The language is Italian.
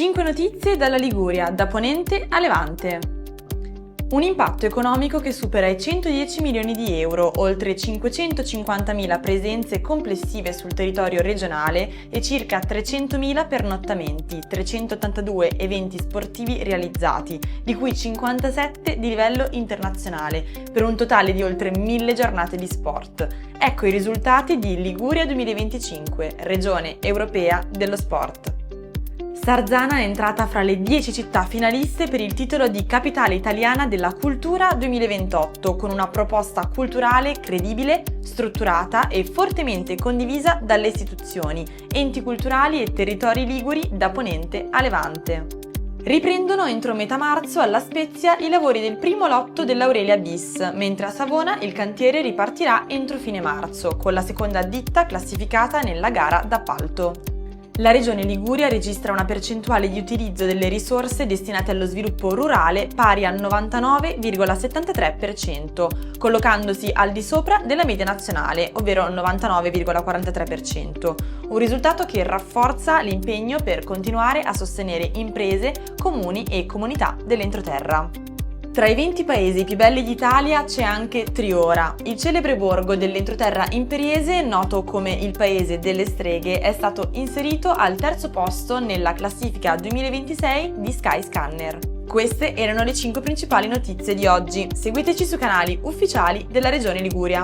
5 notizie dalla Liguria, da Ponente a Levante. Un impatto economico che supera i 110 milioni di euro, oltre 550.000 presenze complessive sul territorio regionale e circa 300.000 pernottamenti, 382 eventi sportivi realizzati, di cui 57 di livello internazionale, per un totale di oltre 1.000 giornate di sport. Ecco i risultati di Liguria 2025, Regione Europea dello Sport. Sarzana è entrata fra le 10 città finaliste per il titolo di Capitale Italiana della Cultura 2028, con una proposta culturale credibile, strutturata e fortemente condivisa dalle istituzioni, enti culturali e territori liguri da Ponente a Levante. Riprendono entro metà marzo alla Spezia i lavori del primo lotto dell'Aurelia Bis, mentre a Savona il cantiere ripartirà entro fine marzo, con la seconda ditta classificata nella gara d'appalto. La Regione Liguria registra una percentuale di utilizzo delle risorse destinate allo sviluppo rurale pari al 99,73%, collocandosi al di sopra della media nazionale, ovvero il 99,43%, un risultato che rafforza l'impegno per continuare a sostenere imprese, comuni e comunità dell'entroterra. Tra i 20 paesi più belli d'Italia c'è anche Triora. Il celebre borgo dell'entroterra imperiese, noto come il paese delle streghe, è stato inserito al terzo posto nella classifica 2026 di Skyscanner. Queste erano le 5 principali notizie di oggi. Seguiteci sui canali ufficiali della Regione Liguria.